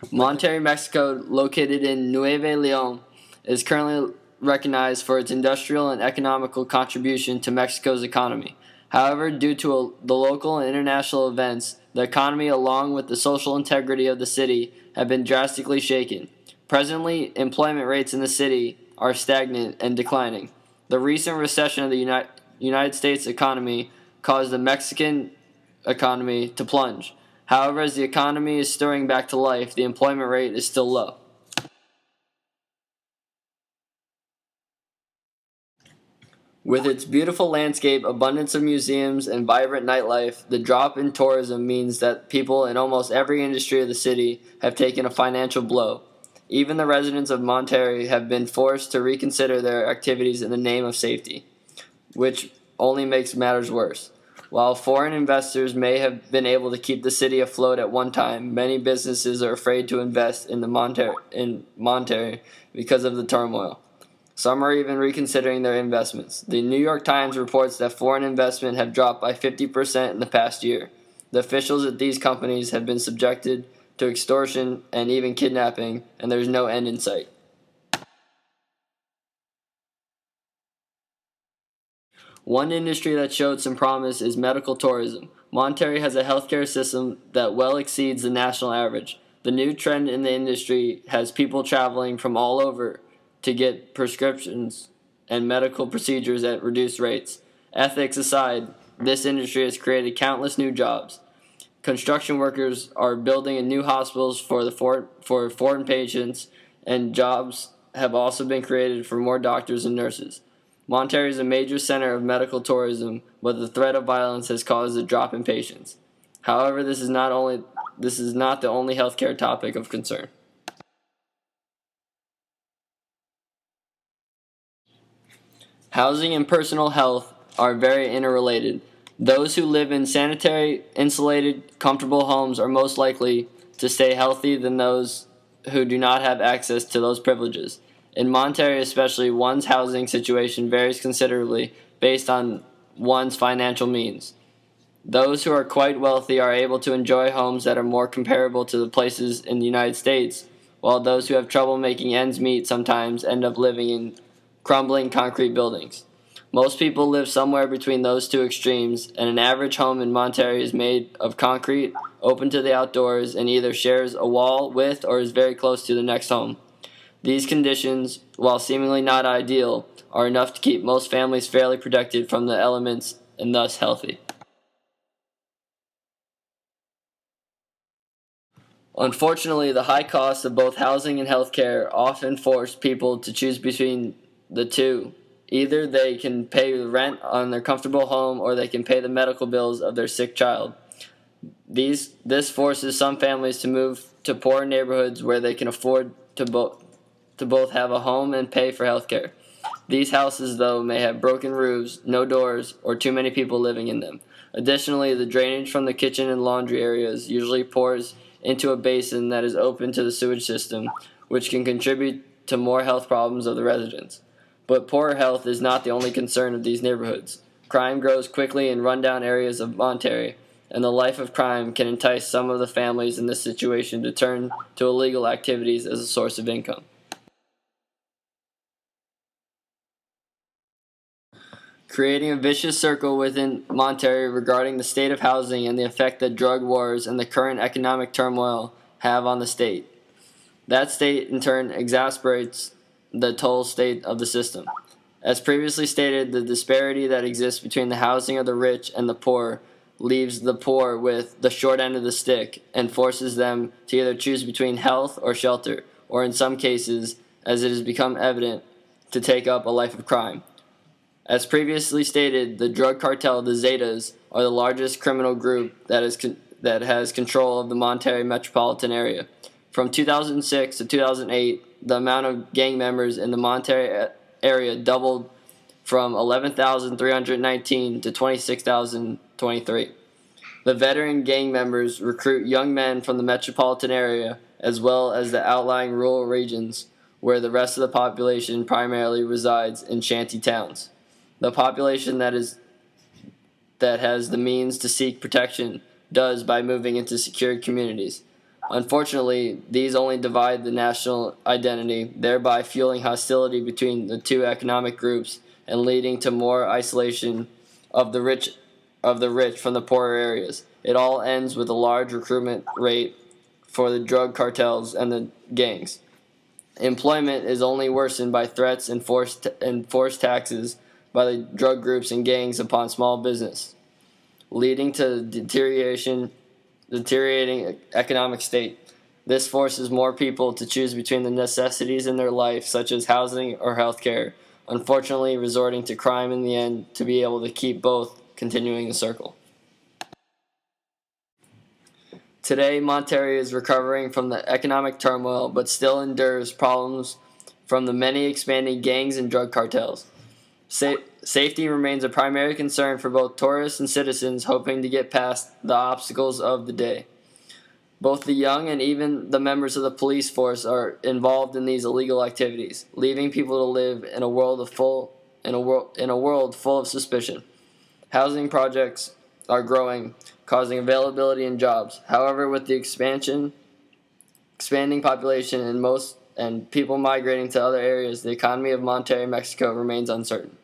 Monterrey, Mexico, located in Nuevo Leon, is currently recognized for its industrial and economical contribution to Mexico's economy. However, due to the local and international events, the economy, along with the social integrity of the city, have been drastically shaken. Presently, employment rates in the city are stagnant and declining. The recent recession of the United States economy caused the Mexican economy to plunge. However, as the economy is stirring back to life, the employment rate is still low. With its beautiful landscape, abundance of museums, and vibrant nightlife, the drop in tourism means that people in almost every industry of the city have taken a financial blow. Even the residents of Monterrey have been forced to reconsider their activities in the name of safety, which only makes matters worse. While foreign investors may have been able to keep the city afloat at one time, many businesses are afraid to invest in Monterrey because of the turmoil. Some are even reconsidering their investments. The New York Times reports that foreign investment have dropped by 50% in the past year. The officials at these companies have been subjected to extortion and even kidnapping, and there's no end in sight. One industry that showed some promise is medical tourism. Monterrey has a healthcare system that well exceeds the national average. The new trend in the industry has people traveling from all over to get prescriptions and medical procedures at reduced rates. Ethics aside, this industry has created countless new jobs. Construction workers are building new hospitals for foreign patients, and jobs have also been created for more doctors and nurses. Monterrey is a major center of medical tourism, but the threat of violence has caused a drop in patients. However, this is not the only healthcare topic of concern. Housing and personal health are very interrelated. Those who live in sanitary, insulated, comfortable homes are most likely to stay healthy than those who do not have access to those privileges. In Monterrey especially, one's housing situation varies considerably based on one's financial means. Those who are quite wealthy are able to enjoy homes that are more comparable to the places in the United States, while those who have trouble making ends meet sometimes end up living in crumbling concrete buildings. Most people live somewhere between those two extremes, and an average home in Monterrey is made of concrete, open to the outdoors, and either shares a wall with or is very close to the next home. These conditions, while seemingly not ideal, are enough to keep most families fairly protected from the elements and thus healthy. Unfortunately, the high costs of both housing and healthcare often force people to choose between the two. Either they can pay the rent on their comfortable home or they can pay the medical bills of their sick child. This forces some families to move to poorer neighborhoods where they can afford to both have a home and pay for healthcare. These houses, though, may have broken roofs, no doors, or too many people living in them. Additionally, the drainage from the kitchen and laundry areas usually pours into a basin that is open to the sewage system, which can contribute to more health problems of the residents. But poor health is not the only concern of these neighborhoods. Crime grows quickly in rundown areas of Monterrey, and the life of crime can entice some of the families in this situation to turn to illegal activities as a source of income. Creating a vicious circle within Monterrey regarding the state of housing and the effect that drug wars and the current economic turmoil have on the state. That state, in turn, exasperates the total state of the system. As previously stated, the disparity that exists between the housing of the rich and the poor leaves the poor with the short end of the stick and forces them to either choose between health or shelter, or in some cases, as it has become evident, to take up a life of crime. As previously stated, the drug cartel, the Zetas, are the largest criminal group that has control of the Monterrey metropolitan area. From 2006 to 2008, the amount of gang members in the Monterrey area doubled from 11,319 to 26,023. The veteran gang members recruit young men from the metropolitan area as well as the outlying rural regions where the rest of the population primarily resides in shanty towns. The population that has the means to seek protection does by moving into secured communities. Unfortunately, these only divide the national identity, thereby fueling hostility between the two economic groups and leading to more isolation of the rich from the poorer areas. It all ends with a large recruitment rate for the drug cartels and the gangs. Employment is only worsened by threats and forced taxes by the drug groups and gangs upon small business, leading to deteriorating economic state. This forces more people to choose between the necessities in their life, such as housing or health care, unfortunately resorting to crime in the end to be able to keep both, continuing the circle. Today, Monterrey is recovering from the economic turmoil, but still endures problems from the many expanding gangs and drug cartels. Safety remains a primary concern for both tourists and citizens hoping to get past the obstacles of the day. Both the young and even the members of the police force are involved in these illegal activities, leaving people to live in a world full of suspicion. Housing projects are growing, causing availability and jobs. However, with the expanding population and people migrating to other areas, the economy of Monterrey, Mexico remains uncertain.